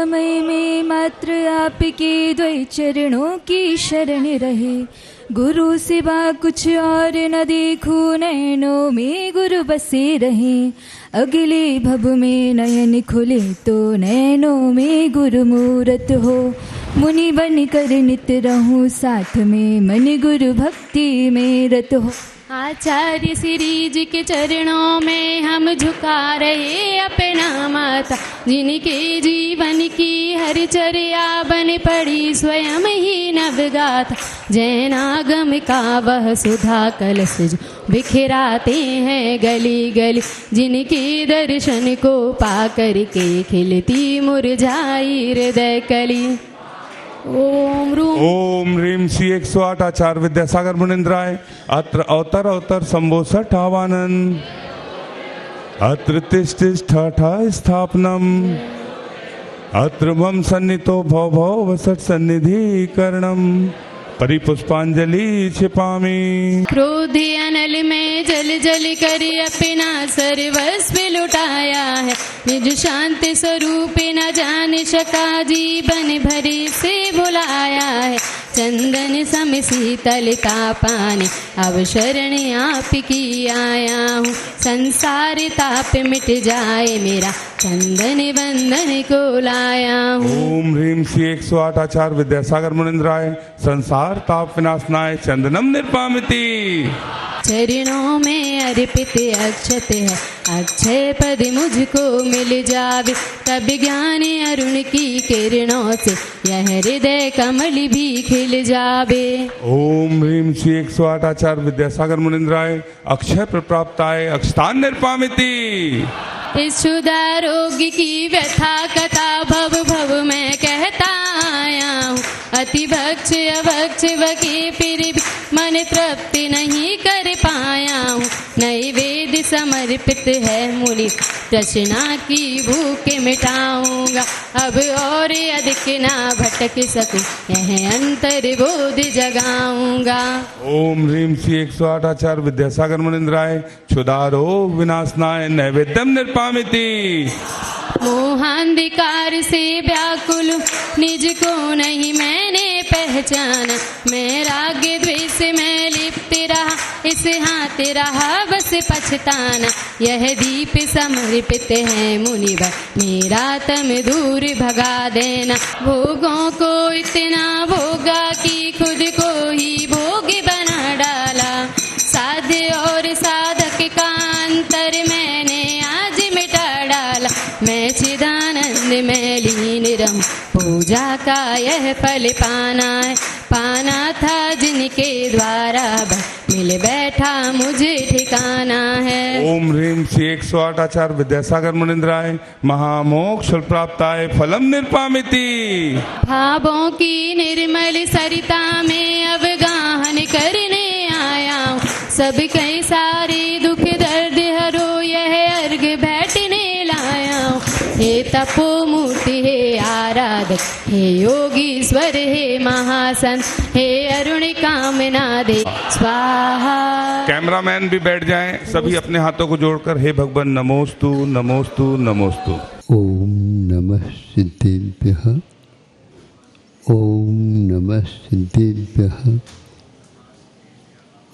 समय में मात्र आपके द्वै चरणों की शरण रहे। गुरु सिवा कुछ और न देखूं, नैनों में गुरु बसे रहे। अगले भव में नयन खुले तो नैनों में गुरु मूरत हो। मुनि बन कर नित रहूं साथ में, मन गुरु भक्ति में रत हो। आचार्य श्री जी के चरणों में हम झुका रहे अपना माथा, जिनके जीवन की हर चर्या बन पड़ी स्वयं ही नवगाथा। जैनागम का वह सुधा कलश जो बिखराते हैं गली गली, जिनके दर्शन को पा करके खिलती मुरझाई हृदय कली। ओम ह्रीं श्री 108 आचार्य विद्यासागर मुनिंद्राय। अत्र अवतर अवतर संबोसठ आवानन, अत्र तिष्ठा स्थापनम, अत्र मम सन्नितो भव भव वसट सन्निधि करणम। परिपुष्पांजलि छिपामी। क्रोधि अनल में जल जल कर अपना सर्वस्व लुटाया है, निज शांति स्वरूप न जान सका जीवन भरी से भुलाया है। चंदन सम शीतलता पाने अब शरण आप की आया हूँ, संसार ताप मिट जाए मेरा चंदन बंधन को लाया हूँ। ओम ह्रीं श्री 108 आचार्य विद्यासागर मुनिंद्राय। संसार ताप विनाशनाय चंदनम निर्पामिति। चरणों में अर्पित अक्षत है, अक्षय पद मुझको मिल जावे। तब ज्ञान अरुण की किरणों से यह हृदय कमल भी खिल जावे। ओम ह्रीं श्री 108 आचार्य विद्यासागर मुनिंद्राय। अक्षय प्रप्राप्ताय अक्षतान निर्पामिति। इस क्षुधा रोग की व्यथा कथा भव भव मैं कहता आया हूँ। अति भक्ष अभक्ष बके फिर भी मन तृप्ति नहीं कर पाया हूँ। नैवेद्य समर्पित है मुनि तृष्णा की भूख मिटाऊंगा। अब और अधिक ना भटक सकूं, यह अंतर बोध जगाऊंगा। ओम ह्रीं श्री 108 आचार्य विद्यासागर मुनिंद्राय। क्षुधा रोग विनाशनाय नैवेद्यम निर्पामिति। मोहांधिकार से व्याकुल निज को नहीं मैंने पहचाना। मैं राग द्वेष में लिप्त रहा, इस हाथ रहा बस पछताना। यह दीप समर्पित है मुनिवर, मेरा तम दूर भगा देना। भोगों को इतना भोगा कि खुद को ही भोग बना डाला। साध्य और साधक का अंतर मैंने आज मिटा डाला। मैं चिदानंद में लीन रहूं, पूजा का यह फल पाना था जिनके द्वारा मिल बैठा मुझे ठिकाना है। ओम ह्रीं श्री 108 आचार्य विद्यासागर मुनिंद्राय। महामोक्ष प्राप्ताय फलम निर्पामिति। भावों की निर्मल सरिता में अब गाहन करने आया हूँ। सब कई सारे दुख दर्द हरो यह अर्घ बैठने लाया हूँ। हे तपोमूर्ति हे आराधक, हे योगीश्वर हे महासंत, हे अरुण कामना दे स्वाहा। कैमरामैन भी बैठ जाएं, सभी अपने हाथों को जोड़कर हे भगवान नमोस्तु नमोस्तु नमोस्तु। ओम नमः सिद्धेभ्यः, ओम नमः सिद्धेभ्यः,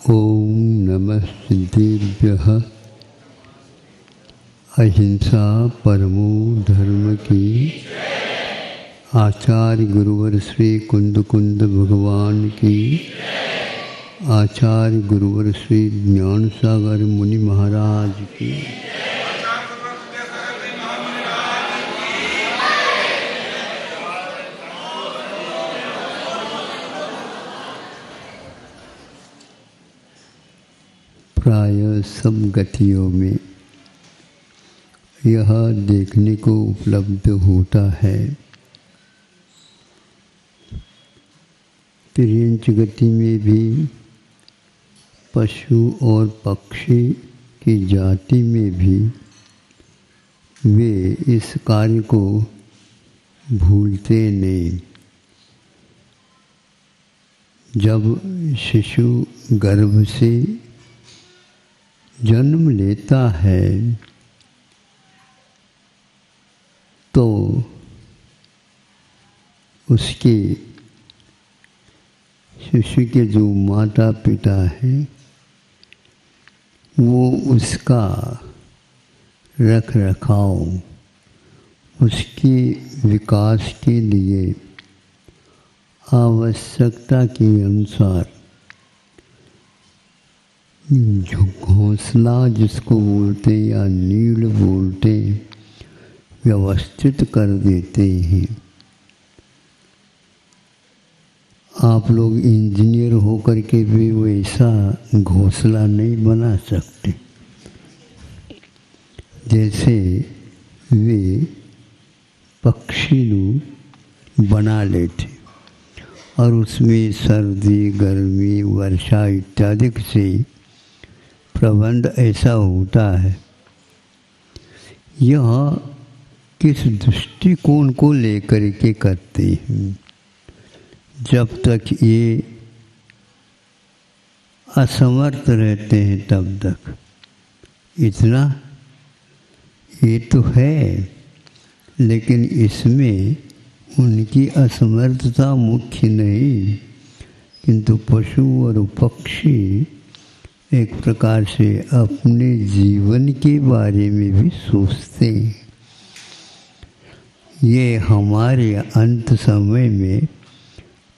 ओम नमः सिद्धेभ्यः। अहिंसा परमो धर्म की। आचार्य गुरुवर श्री कुंद कुंद भगवान की। आचार्य गुरुवर श्री ज्ञान सागर मुनि महाराज की। प्राय सब गतियों में यह देखने को उपलब्ध होता है, तिर्यंच गति में भी पशु और पक्षी की जाति में भी वे इस कार्य को भूलते नहीं। जब शिशु गर्भ से जन्म लेता है तो उसके शिशु के जो माता पिता हैं वो उसका रख रखाव, उसके विकास के लिए आवश्यकता के अनुसार जो घोंसला जिसको बोलते हैं या नीड बोलते हैं व्यवस्थित कर देते हैं। आप लोग इंजीनियर होकर के भी वैसा घोंसला नहीं बना सकते जैसे वे पक्षी लोग बना लेते, और उसमें सर्दी गर्मी वर्षा इत्यादि से प्रबंध ऐसा होता है। यह किस दृष्टिकोण को लेकर के करते हैं? जब तक ये असमर्थ रहते हैं तब तक इतना ये तो है, लेकिन इसमें उनकी असमर्थता मुख्य नहीं, किंतु पशु और पक्षी एक प्रकार से अपने जीवन के बारे में भी सोचते हैं। ये हमारे अंत समय में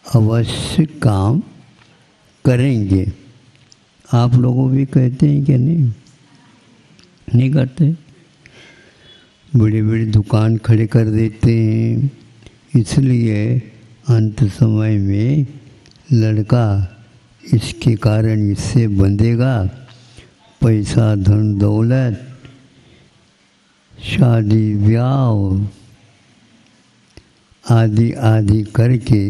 अवश्य काम करेंगे। आप लोगों भी कहते हैं कि नहीं करते? बड़ी बड़ी दुकान खड़े कर देते हैं, इसलिए अंत समय में लड़का इसके कारण इससे बंधेगा, पैसा धन दौलत शादी ब्याह आदि आदि करके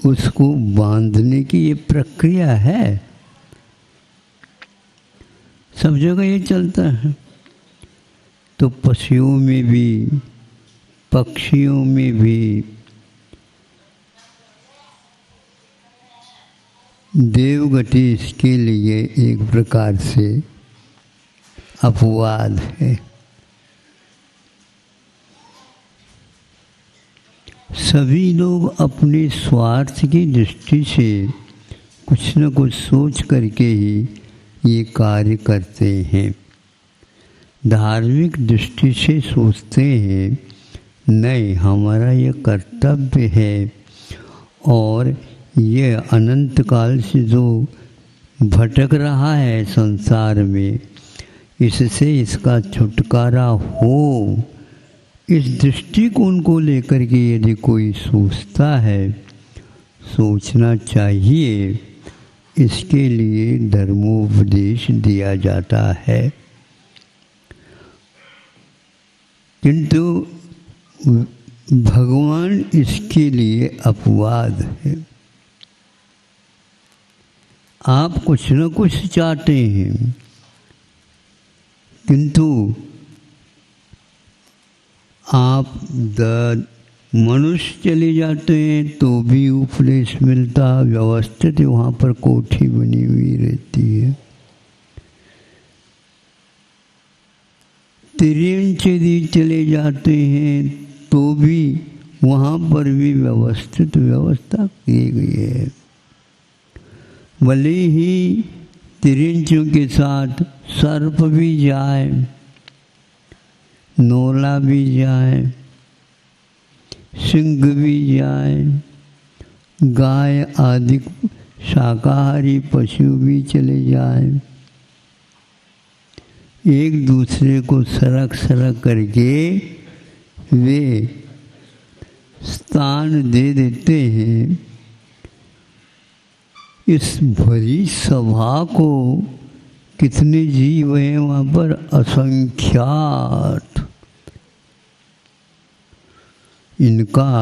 उसको बांधने की ये प्रक्रिया है। सब जगह ये चलता है। तो पशुओं में भी पक्षियों में भी देवगति इसके लिए एक प्रकार से अपवाद है। सभी लोग अपने स्वार्थ की दृष्टि से कुछ न कुछ सोच करके ही ये कार्य करते हैं। धार्मिक दृष्टि से सोचते हैं नहीं, हमारा ये कर्तव्य है और ये अनंत काल से जो भटक रहा है संसार में, इससे इसका छुटकारा हो। इस दृष्टिकोण को लेकर के यदि कोई सोचता है, सोचना चाहिए, इसके लिए धर्मोपदेश दिया जाता है। किंतु भगवान इसके लिए अपवाद है। आप कुछ न कुछ चाहते हैं, किंतु आप मनुष्य चले जाते हैं तो भी उपदेश मिलता, व्यवस्थित वहाँ पर कोठी बनी हुई रहती है। तिरियंचेदी चले जाते हैं तो भी वहाँ पर भी व्यवस्थित व्यवस्था की गई है। भले ही तिरिंचों के साथ सर्प भी जाए, नोला भी जाए, सिंह भी जाए, गाय आदि शाकाहारी पशु भी चले जाए, एक दूसरे को सरक सरक करके वे स्थान दे देते हैं। इस भरी सभा को कितने जीव हैं वहाँ पर? असंख्यात। इनका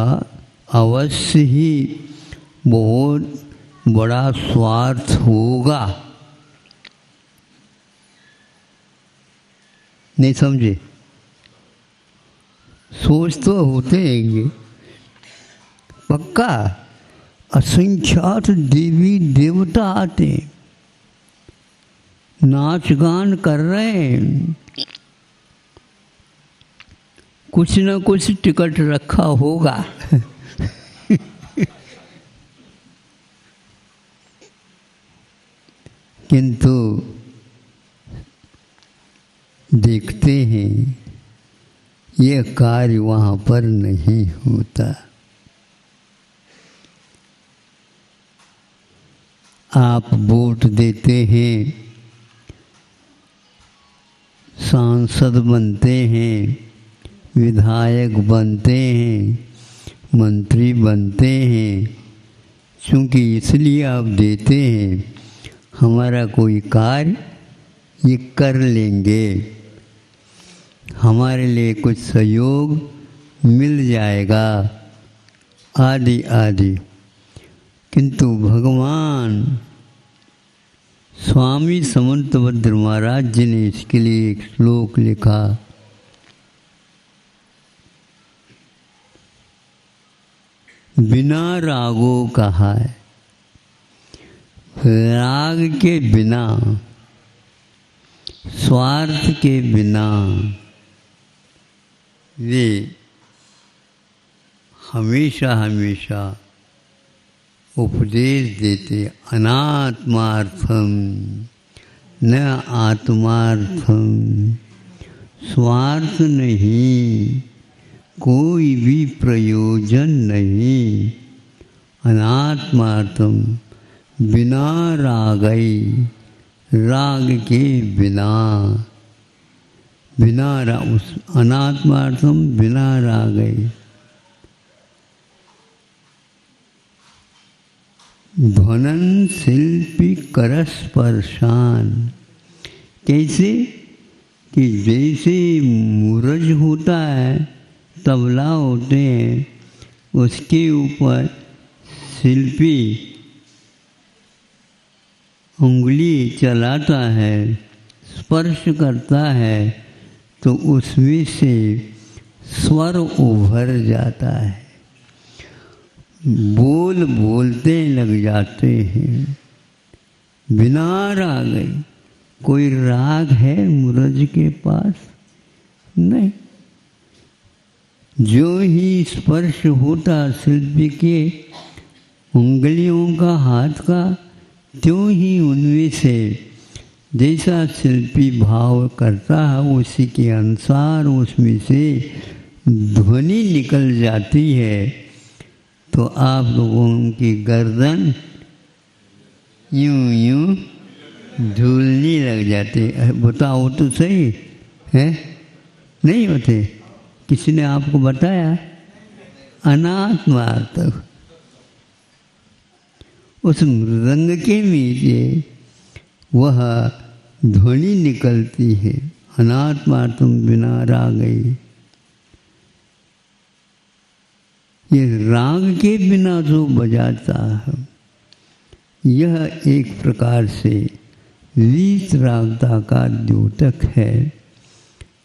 अवश्य ही बहुत बड़ा स्वार्थ होगा। नहीं समझे? सोच तो होते हैं पक्का। असंख्यात देवी देवता आते, नाच गान कर रहे हैं, कुछ न कुछ टिकट रखा होगा किंतु देखते हैं यह कार्य वहाँ पर नहीं होता। आप वोट देते हैं, सांसद बनते हैं, विधायक बनते हैं, मंत्री बनते हैं, क्योंकि इसलिए आप देते हैं हमारा कोई कार्य ये कर लेंगे, हमारे लिए कुछ सहयोग मिल जाएगा, आदि आदि। किंतु भगवान स्वामी समंतभद्र महाराज जी ने इसके लिए एक श्लोक लिखा। बिना रागो कहा है, राग के बिना, स्वार्थ के बिना वे हमेशा हमेशा उपदेश देते, अनात्मार्थम न आत्मार्थम, स्वार्थ नहीं, कोई भी प्रयोजन नहीं, अनात्मार्थम, बिना रागई, राग के बिना, बिना अनात्मार्थम बिना रागई। ध्वनन शिल्पी करस्पर्शान, कैसे कि जैसे मूरज होता है, तबला होते हैं, उसके ऊपर शिल्पी उंगली चलाता है, स्पर्श करता है, तो उसमें से स्वर उभर जाता है, बोल बोलते लग जाते हैं। बिना राग, कोई राग है मूरज के पास? नहीं। जो ही स्पर्श होता शिल्पी के उंगलियों का, हाथ का, त्यों ही उनमें से जैसा शिल्पी भाव करता है उसी के अनुसार उसमें से ध्वनि निकल जाती है। तो आप लोगों की गर्दन यूं यूं झूलने लग जाते। बताओ तो सही है, नहीं होते? किसी ने आपको बताया? अनात्मार्थ, उस मृदंग के नीचे वह ध्वनि निकलती है, अनात्मार्थम बिना रागई। ये राग के बिना जो बजाता है, यह एक प्रकार से वीतरागता का द्योतक है।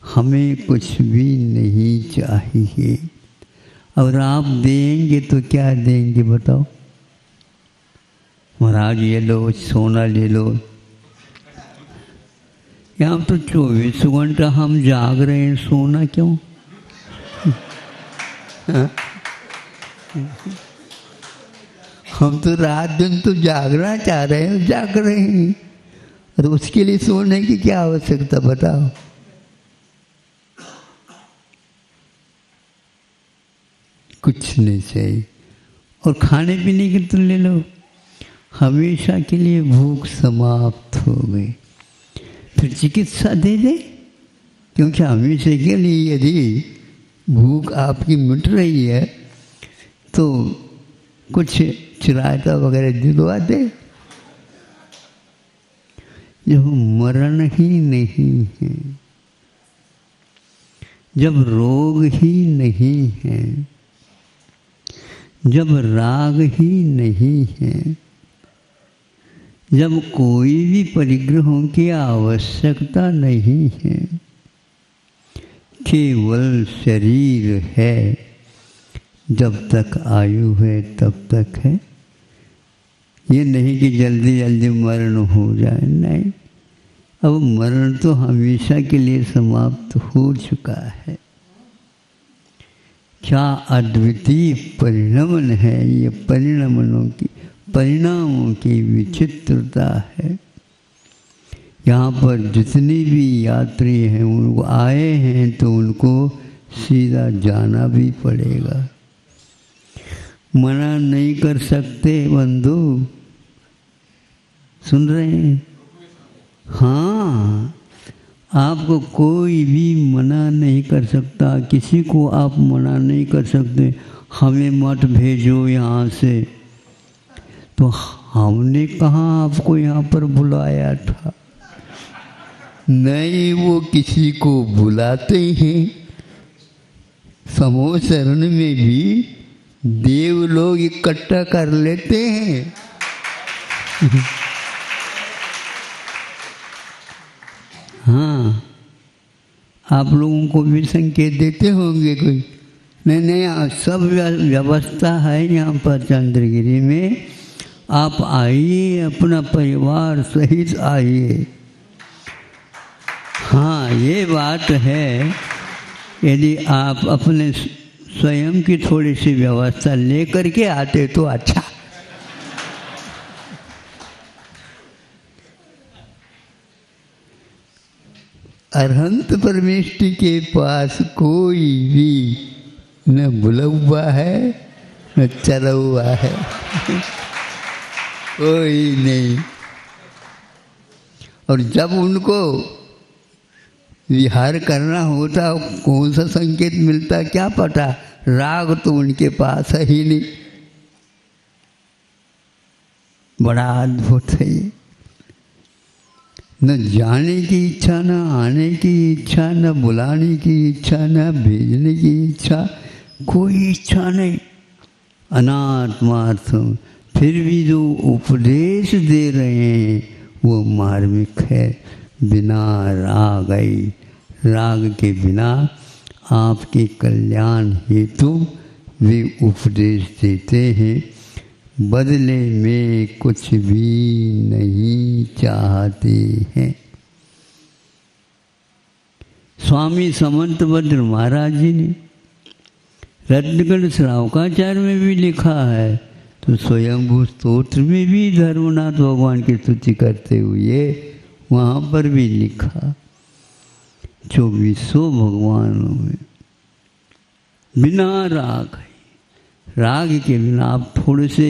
हमें कुछ भी नहीं चाहिए। और आप देंगे तो क्या देंगे बताओ? महाराज ये लो, सोना ले लो। यहाँ तो 24 घंटा हम जाग रहे हैं, सोना क्यों? हम तो रात दिन तो जागना चाह रहे हैं, जाग रहे हैं, और उसके लिए सोने की क्या आवश्यकता बताओ? कुछ नहीं चाहिए। और खाने पीने की तो ले लो, हमेशा के लिए भूख समाप्त हो गई। फिर चिकित्सा दे दे, क्योंकि हमेशा के लिए यदि भूख आपकी मिट रही है तो कुछ चिरायता वगैरह दिलवा दे। जब मरण ही नहीं है, जब रोग ही नहीं है, जब राग ही नहीं है, जब कोई भी परिग्रहों की आवश्यकता नहीं है, केवल शरीर है, जब तक आयु है तब तक है। ये नहीं कि जल्दी जल्दी मरण हो जाए, नहीं। अब मरण तो हमेशा के लिए समाप्त हो चुका है। क्या अद्वितीय परिणमन है ये, परिणामों की विचित्रता है। यहाँ पर जितनी भी यात्री हैं उनको आए हैं तो उनको सीधा जाना भी पड़ेगा, मना नहीं कर सकते बंधु। सुन रहे हैं? हाँ, आपको कोई भी मना नहीं कर सकता, किसी को आप मना नहीं कर सकते हमें मत भेजो यहाँ से। तो हमने कहाँ आपको यहाँ पर बुलाया था? नहीं, वो किसी को बुलाते हैं। समूह शरण में भी देव लोग इकट्ठा कर लेते हैं। हाँ, आप लोगों को भी संकेत देते होंगे कोई? नहीं, सब व्यवस्था है यहाँ पर चंद्रगिरी में। आप आइए, अपना परिवार सहित आइए। हाँ, ये बात है, यदि आप अपने स्वयं की थोड़ी सी व्यवस्था लेकर के आते तो अच्छा। अरहंत परमेष्टि के पास कोई भी न बुला हुआ है न चला हुआ है, कोई नहीं। और जब उनको विहार करना होता, कौन सा संकेत मिलता क्या पता, राग तो उनके पास है ही नहीं। बड़ा अद्भुत है ये। न जाने की इच्छा, न आने की इच्छा, न बुलाने की इच्छा, न भेजने की इच्छा, कोई इच्छा नहीं, अनात्मार्थ। फिर भी जो उपदेश दे रहे हैं वो मार्मिक है, बिना राग आई। राग के बिना आपके कल्याण हेतु वे उपदेश देते हैं, बदले में कुछ भी नहीं चाहते हैं। स्वामी समंतभद्र महाराज जी ने रत्नगढ़ श्रावकाचार्य में भी लिखा है, तो स्वयंभू स्तोत्र में भी धर्मनाथ भगवान की स्तुति करते हुए वहाँ पर भी लिखा, 2400 भगवानों में बिना राग है। राग के बिना आप थोड़े से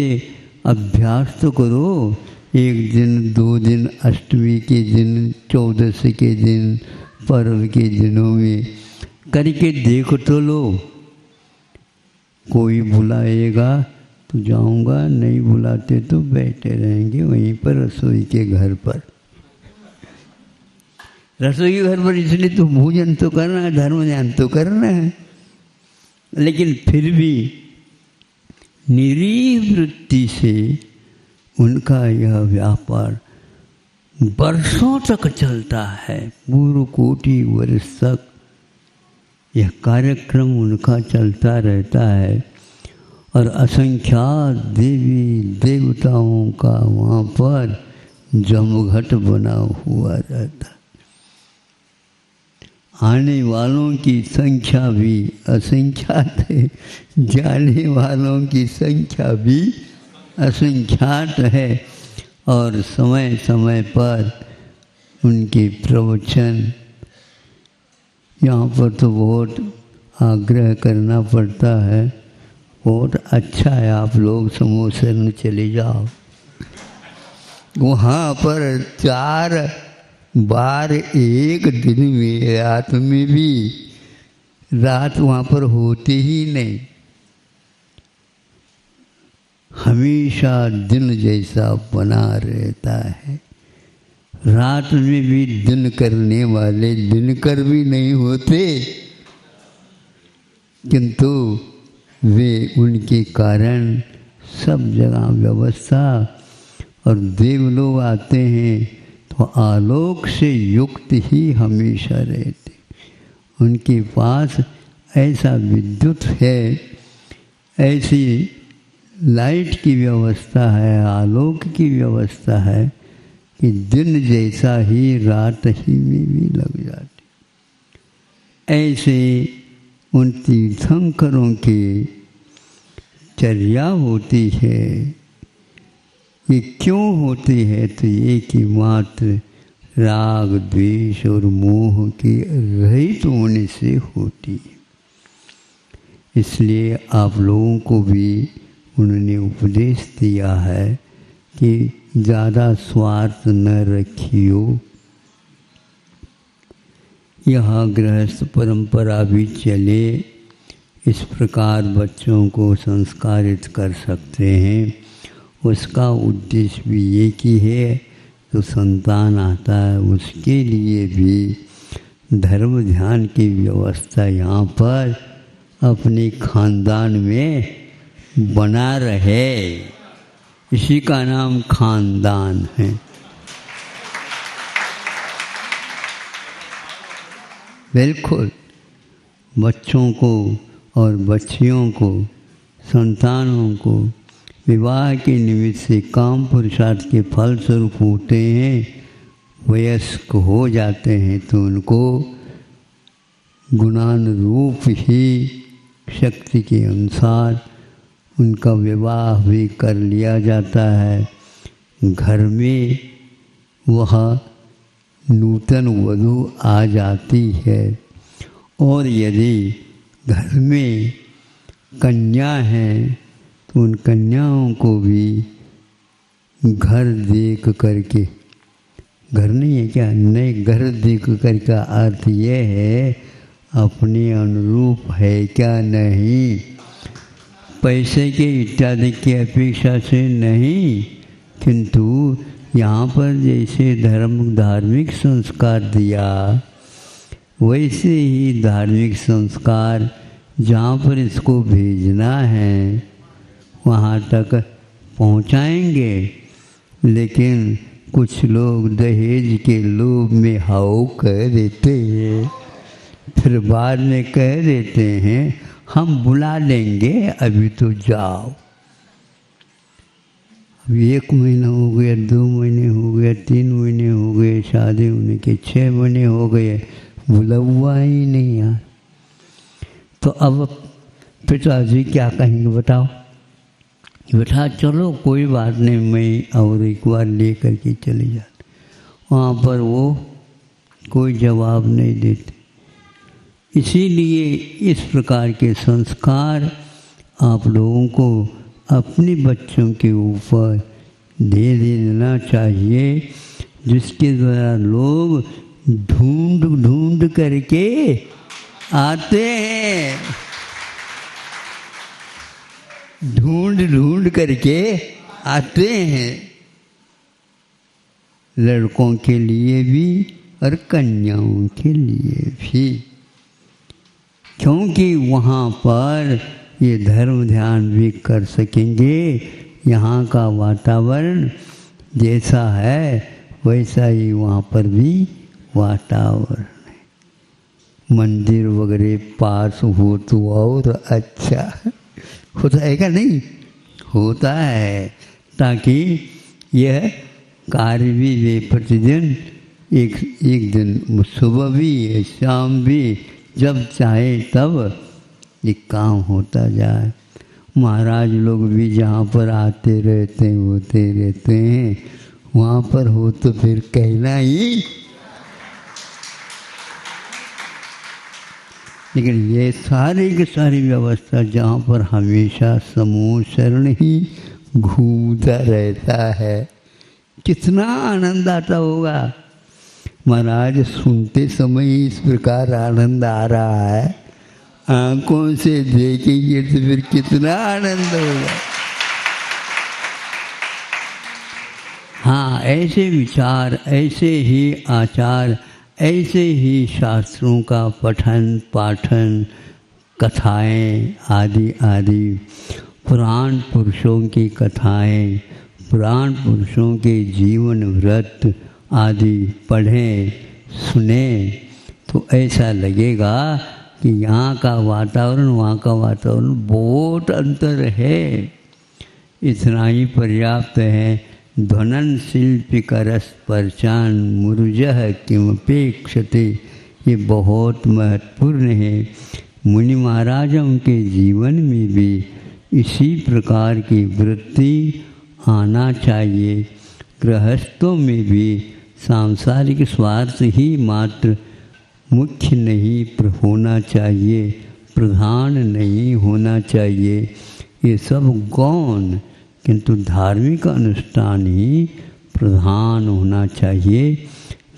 अभ्यास तो करो, 1 दिन 2 दिन, अष्टमी के दिन, 14 के दिन, पर्व के दिनों में करके देख तो लो। कोई बुलाएगा तो जाऊंगा, नहीं बुलाते तो बैठे रहेंगे वहीं पर रसोई के घर पर। रसोई के घर पर इसलिए तो भोजन तो करना है, धर्म ध्यान तो करना है, लेकिन फिर भी निरीह वृत्ति से उनका यह व्यापार वर्षों तक चलता है, पूर्व कोटि वर्ष तक यह कार्यक्रम उनका चलता रहता है। और असंख्यात देवी देवताओं का वहाँ पर जमघट बना हुआ रहता। आने वालों की संख्या भी असंख्यात है, जाने वालों की संख्या भी असंख्यात है। और समय समय पर उनके प्रवचन, यहाँ पर तो बहुत आग्रह करना पड़ता है, बहुत अच्छा है आप लोग समूह शरण चले जाओ, वहाँ पर 4 बार एक दिन में, रात में भी, रात वहाँ पर होती ही नहीं, हमेशा दिन जैसा बना रहता है। रात में भी दिन करने वाले दिनकर भी नहीं होते, किंतु वे उनके कारण सब जगह व्यवस्था। और देव लोग आते हैं तो आलोक से युक्त ही हमेशा रहते, उनके पास ऐसा विद्युत है, ऐसी लाइट की व्यवस्था है, आलोक की व्यवस्था है कि दिन जैसा ही रात ही में भी लग जाती। ऐसे उन तीर्थंकरों की चर्या होती है। ये क्यों होती है? तो ये कि मात्र राग द्वेष और मोह के रहित होने से होती है। इसलिए आप लोगों को भी उन्होंने उपदेश दिया है कि ज़्यादा स्वार्थ न रखियो। यह गृहस्थ परंपरा भी चले, इस प्रकार बच्चों को संस्कारित कर सकते हैं। उसका उद्देश्य भी एक ही है, जो संतान आता है उसके लिए भी धर्म ध्यान की व्यवस्था यहाँ पर अपने खानदान में बना रहे। इसी का नाम खानदान है। बिल्कुल बच्चों को और बच्चियों को, संतानों को विवाह के निमित्त से काम पुरुषार्थ के फल स्वरूप होते हैं, वयस्क हो जाते हैं तो उनको गुणानुरूप ही शक्ति के अनुसार उनका विवाह भी कर लिया जाता है। घर में वह नूतन वधू आ जाती है, और यदि घर में कन्या है तो उन कन्याओं को भी घर देख करके, घर नहीं है क्या, नए घर देख कर का अर्थ ये है अपने अनुरूप है क्या नहीं, पैसे के इत्यादि की अपेक्षा से नहीं, किंतु यहाँ पर जैसे धार्मिक संस्कार दिया वैसे ही धार्मिक संस्कार जहाँ पर इसको भेजना है वहाँ तक पहुँचाएंगे। लेकिन कुछ लोग दहेज के लोभ में हाउ कह देते हैं, फिर बाद में कह देते हैं हम बुला लेंगे, अभी तो जाओ। अब 1 महीना हो गया, 2 महीने हो गया, 3 महीने हो गए, शादी होने के 6 महीने हो गए, बुलावा ही नहीं यार। तो अब पिताजी क्या कहेंगे बताओ? बेटा चलो कोई बात नहीं, मैं और एक बार ले करके चले जाते। वहाँ पर वो कोई जवाब नहीं देते। इसीलिए इस प्रकार के संस्कार आप लोगों को अपने बच्चों के ऊपर दे देना चाहिए, जिसके द्वारा लोग ढूंढ करके आते हैं, ढूंढ करके आते हैं, लड़कों के लिए भी और कन्याओं के लिए भी, क्योंकि वहाँ पर ये धर्म ध्यान भी कर सकेंगे। यहाँ का वातावरण जैसा है वैसा ही वहाँ पर भी वातावरण है। मंदिर वगैरह पास हो तो और अच्छा होता है क्या? नहीं होता है, ताकि यह कार्य भी वे प्रतिदिन एक दिन सुबह भी शाम भी जब चाहे तब ये काम होता जाए। महाराज लोग भी जहाँ पर आते रहते हैं होते रहते हैं, वहाँ पर हो तो फिर कहना ही। लेकिन ये सारी की सारी व्यवस्था जहाँ पर हमेशा समूह शरण ही घूमता रहता है, कितना आनंद आता होगा। महाराज सुनते समय ही इस प्रकार आनंद आ रहा है, आंखों से देखेंगे तो फिर कितना आनंद होगा। हाँ, ऐसे विचार, ऐसे ही आचार, ऐसे ही शास्त्रों का पठन पाठन, कथाएं आदि आदि, पुराण पुरुषों की कथाएं, पुराण पुरुषों के जीवन व्रत आदि पढ़ें सुने तो ऐसा लगेगा कि यहाँ का वातावरण वहाँ का वातावरण बहुत अंतर है। इतना ही पर्याप्त है। ध्वनन शिल्पिकरस्पर्शान मुरुजः किमपेक्षते, ये बहुत महत्वपूर्ण है। मुनि महाराजों के जीवन में भी इसी प्रकार की वृत्ति आना चाहिए। गृहस्थों में भी सांसारिक स्वार्थ ही मात्र मुख्य नहीं होना चाहिए, प्रधान नहीं होना चाहिए। ये सब गौण किंतु धार्मिक अनुष्ठान ही प्रधान होना चाहिए,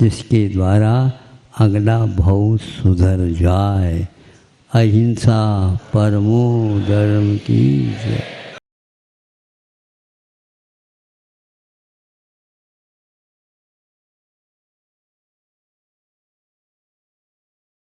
जिसके द्वारा अगला भव सुधर जाए। अहिंसा परमो धर्म की जय।